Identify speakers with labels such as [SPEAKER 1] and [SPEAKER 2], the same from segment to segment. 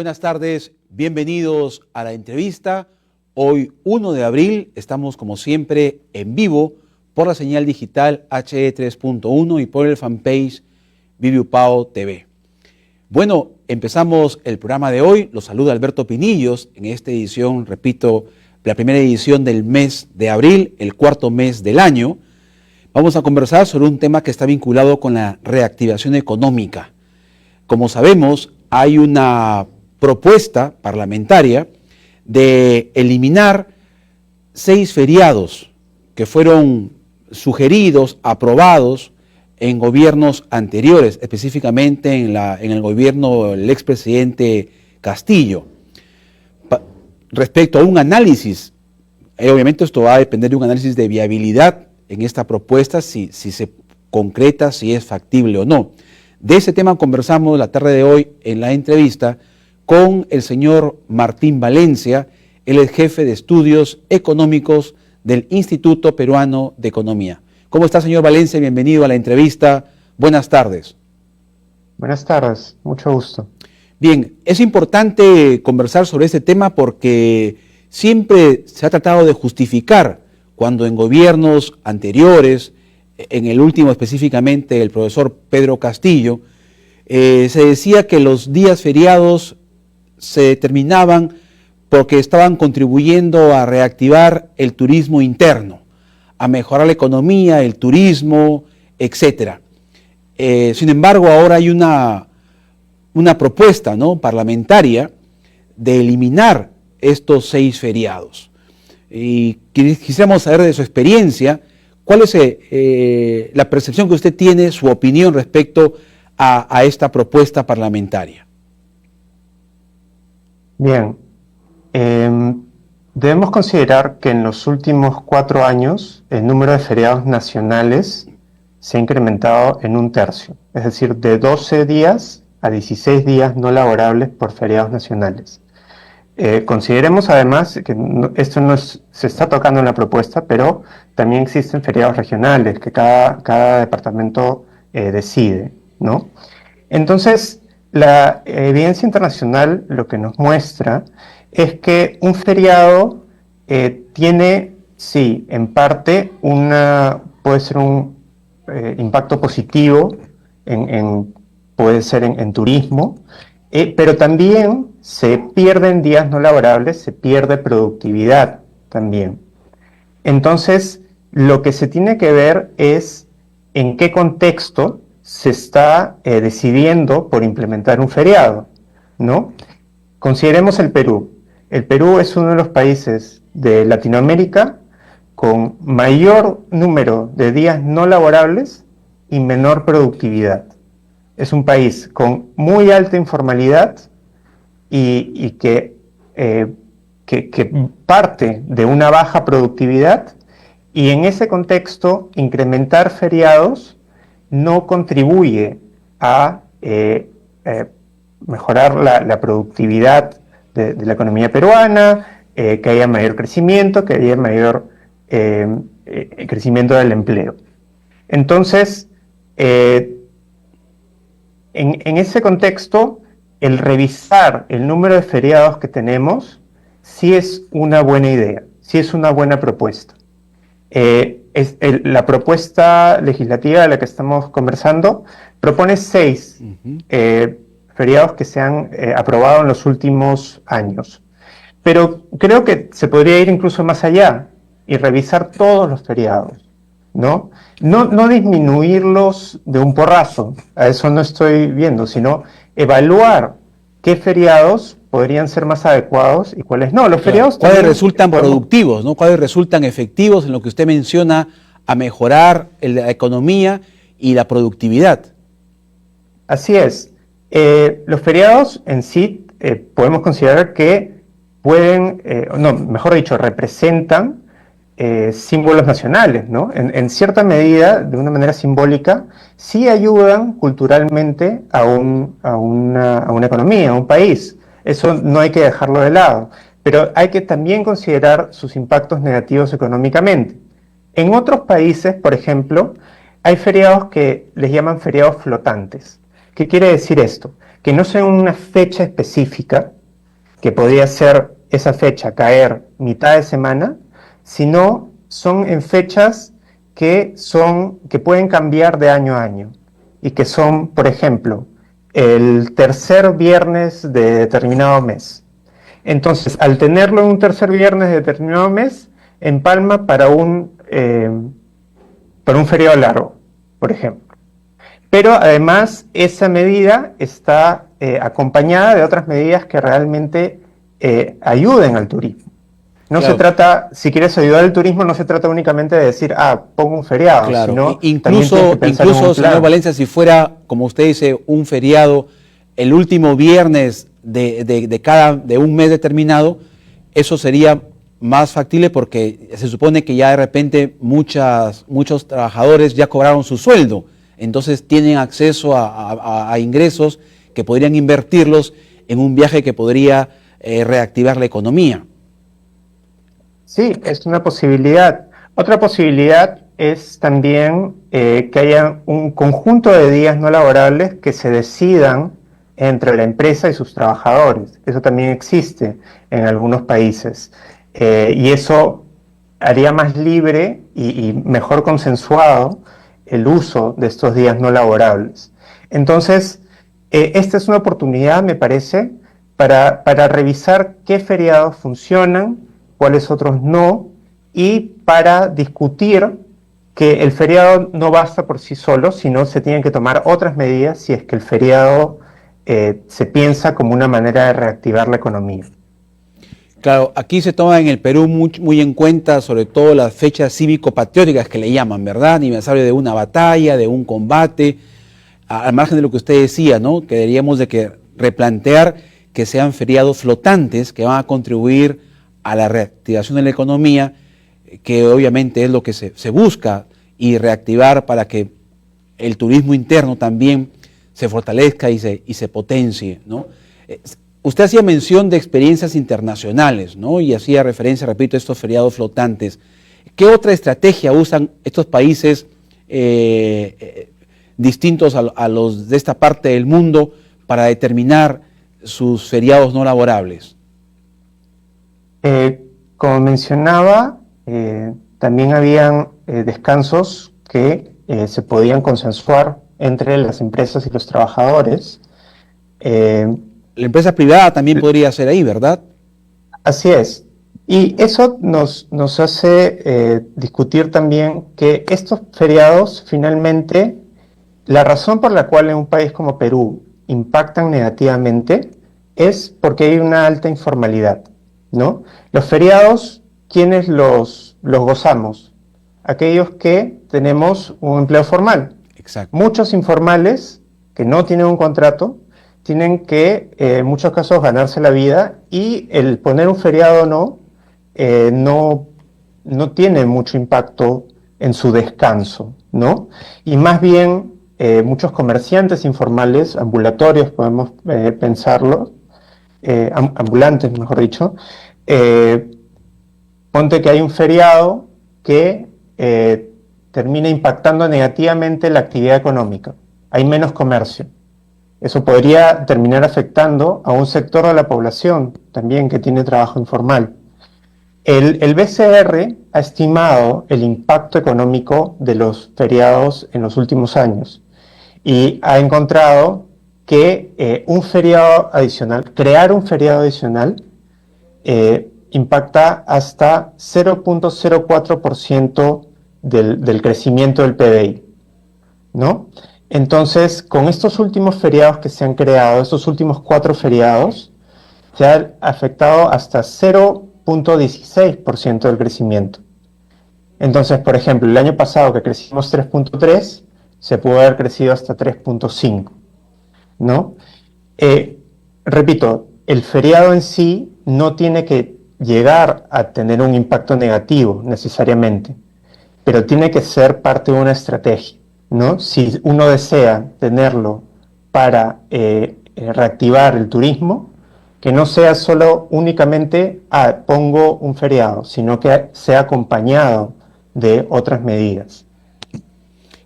[SPEAKER 1] Buenas tardes, bienvenidos a la entrevista. Hoy 1 de abril estamos como siempre en vivo por la señal digital HE 3.1 y por el fanpage Viviupao TV. Bueno, empezamos el programa de hoy. Los saluda Alberto Pinillos en esta edición, repito, la primera edición del mes de abril, el cuarto mes del año. Vamos a conversar sobre un tema que está vinculado con la reactivación económica. Como sabemos, hay una propuesta parlamentaria de eliminar 6 feriados que fueron sugeridos, aprobados en gobiernos anteriores, específicamente en el gobierno del expresidente Castillo. Respecto a un análisis, obviamente esto va a depender de un análisis de viabilidad en esta propuesta, si se concreta, si es factible o no. De ese tema conversamos la tarde de hoy en la entrevista con el señor Martín Valencia. Él es jefe de estudios económicos del Instituto Peruano de Economía. ¿Cómo está, señor Valencia? Bienvenido a la entrevista. Buenas tardes.
[SPEAKER 2] Buenas tardes, mucho gusto.
[SPEAKER 1] Bien, es importante conversar sobre este tema porque siempre se ha tratado de justificar cuando en gobiernos anteriores, en el último específicamente el profesor Pedro Castillo, se decía que los días feriados se determinaban porque estaban contribuyendo a reactivar el turismo interno, a mejorar la economía, el turismo, etc. Sin embargo, ahora hay una propuesta, ¿no?, parlamentaria de eliminar estos 6 feriados. Y quisiéramos saber de su experiencia, ¿cuál es la percepción que usted tiene, su opinión respecto a esta propuesta parlamentaria?
[SPEAKER 2] Bien, debemos considerar que en los últimos 4 años el número de feriados nacionales se ha incrementado en 1/3, es decir, de 12 días a 16 días no laborables por feriados nacionales. Consideremos además que esto no se está tocando en la propuesta, pero también existen feriados regionales que cada departamento decide, ¿no? Entonces, la evidencia internacional lo que nos muestra es que un feriado tiene, sí, en parte puede ser un impacto positivo, puede ser en turismo, pero también se pierden días no laborables, se pierde productividad también. Entonces, lo que se tiene que ver es en qué contexto se está decidiendo por implementar un feriado, ¿no? Consideremos el Perú. El Perú es uno de los países de Latinoamérica con mayor número de días no laborables y menor productividad. Es un país con muy alta informalidad y que parte de una baja productividad, y en ese contexto incrementar feriados no contribuye a mejorar la productividad de la economía peruana, que haya mayor crecimiento, que haya mayor crecimiento del empleo. Entonces, en ese contexto, el revisar el número de feriados que sí es una buena idea, sí es una buena propuesta. La propuesta legislativa de la que estamos conversando propone 6 feriados que se han aprobado en los últimos años. Pero creo que se podría ir incluso más allá y revisar todos los feriados, ¿no? No disminuirlos de un porrazo, a eso no estoy viendo, sino evaluar qué feriados podrían ser más adecuados y cuáles no. Los feriados
[SPEAKER 1] ¿cuáles resultan productivos, ¿no? ¿Cuáles resultan efectivos en lo que usted menciona a mejorar la economía y la productividad?
[SPEAKER 2] Así es. Los feriados en sí podemos considerar que representan símbolos nacionales, ¿no? En cierta medida, de una manera simbólica, sí ayudan culturalmente a una economía, a un país. Eso no hay que dejarlo de lado, pero hay que también considerar sus impactos negativos económicamente. En otros países, por ejemplo, hay feriados que les llaman feriados flotantes. ¿Qué quiere decir esto? que no sean una fecha específica, que podría ser esa fecha caer mitad de semana, sino son en fechas que pueden cambiar de año a año y que son, por ejemplo, el tercer viernes de determinado mes. Entonces, al tenerlo en un tercer viernes de determinado mes, empalma para un feriado largo, por ejemplo. Pero además esa medida está acompañada de otras medidas que realmente ayuden al turismo. No
[SPEAKER 1] Claro.
[SPEAKER 2] se trata, si quieres ayudar al turismo, no se trata únicamente de decir, pongo un feriado,
[SPEAKER 1] Claro,
[SPEAKER 2] sino también tienes
[SPEAKER 1] incluso,
[SPEAKER 2] que pensar en un
[SPEAKER 1] incluso, señor
[SPEAKER 2] plan.
[SPEAKER 1] Valencia, si fuera, como usted dice, un feriado, el último viernes de un mes determinado, eso sería más factible porque se supone que ya de repente muchos trabajadores ya cobraron su sueldo, entonces tienen acceso a ingresos que podrían invertirlos en un viaje que podría reactivar la economía.
[SPEAKER 2] Sí, es una posibilidad. Otra posibilidad es también que haya un conjunto de días no laborables que se decidan entre la empresa y sus trabajadores. Eso también existe en algunos países. Y eso haría más libre y mejor consensuado el uso de estos días no laborables. Entonces, esta es una oportunidad, me parece, para revisar qué feriados funcionan, cuáles otros no, y para discutir que el feriado no basta por sí solo, sino se tienen que tomar otras medidas si es que el feriado se piensa como una manera de reactivar la economía.
[SPEAKER 1] Claro, aquí se toma en el Perú muy en cuenta sobre todo las fechas cívico-patrióticas que le llaman, ¿verdad? Aniversario de una batalla, de un combate, al margen de lo que usted decía, ¿no? Que deberíamos de que replantear que sean feriados flotantes que van a contribuir a la reactivación de la economía, que obviamente es lo que se busca, y reactivar para que el turismo interno también se fortalezca y se potencie, ¿no? Usted hacía mención de experiencias internacionales, ¿no? Y hacía referencia, repito, a estos feriados flotantes. ¿Qué otra estrategia usan estos países distintos a los de esta parte del mundo para determinar sus feriados no laborables?
[SPEAKER 2] Como mencionaba, también habían descansos que se podían consensuar entre las empresas y los trabajadores.
[SPEAKER 1] La empresa privada también podría ser ahí, ¿verdad?
[SPEAKER 2] Así es. Y eso nos hace discutir también que estos feriados finalmente, la razón por la cual en un país como Perú impactan negativamente es porque hay una alta informalidad, ¿no? Los feriados, ¿quiénes los gozamos? Aquellos que tenemos un empleo formal.
[SPEAKER 1] Exacto.
[SPEAKER 2] Muchos informales que no tienen un contrato tienen que, en muchos casos, ganarse la vida, y el poner un feriado no tiene mucho impacto en su descanso, ¿no? Y más bien, muchos comerciantes informales, ambulatorios, podemos pensarlo, ambulantes, mejor dicho, ponte que hay un feriado que termina impactando negativamente la actividad económica. Hay menos comercio. Eso podría terminar afectando a un sector de la población también que tiene trabajo informal. El BCR ha estimado el impacto económico de los feriados en los últimos años y ha encontrado que un feriado adicional, crear un feriado adicional, impacta hasta 0.04% del crecimiento del PBI, ¿no? Entonces, con estos últimos feriados que se han creado, estos últimos 4 feriados, se ha afectado hasta 0.16% del crecimiento. Entonces, por ejemplo, el año pasado que crecimos 3.3, se pudo haber crecido hasta 3.5, ¿no? Repito, el feriado en sí no tiene que llegar a tener un impacto negativo necesariamente, pero tiene que ser parte de una estrategia, ¿no? Si uno desea tenerlo para reactivar el turismo, que no sea solo únicamente, pongo un feriado, sino que sea acompañado de otras medidas.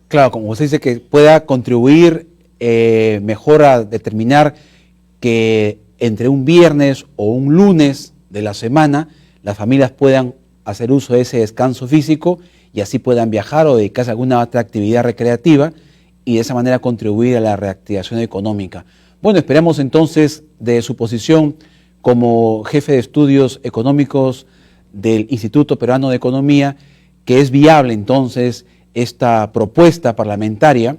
[SPEAKER 1] Claro, como usted dice, que pueda contribuir mejora determinar que entre un viernes o un lunes de la semana las familias puedan hacer uso de ese descanso físico y así puedan viajar o dedicarse a alguna otra actividad recreativa y de esa manera contribuir a la reactivación económica. Bueno, esperamos entonces de su posición como jefe de estudios económicos del Instituto Peruano de Economía que es viable entonces esta propuesta parlamentaria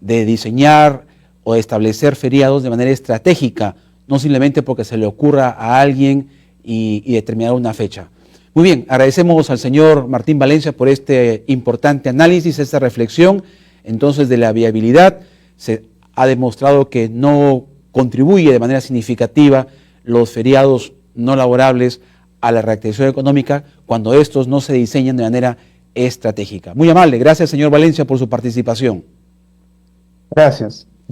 [SPEAKER 1] de diseñar o establecer feriados de manera estratégica, no simplemente porque se le ocurra a alguien y determinar una fecha. Muy bien, agradecemos al señor Martín Valencia por este importante análisis, esta reflexión entonces de la viabilidad. Se ha demostrado que no contribuye de manera significativa los feriados no laborables a la reactivación económica cuando estos no se diseñan de manera estratégica. Muy amable, gracias señor Valencia por su participación.
[SPEAKER 2] Gracias.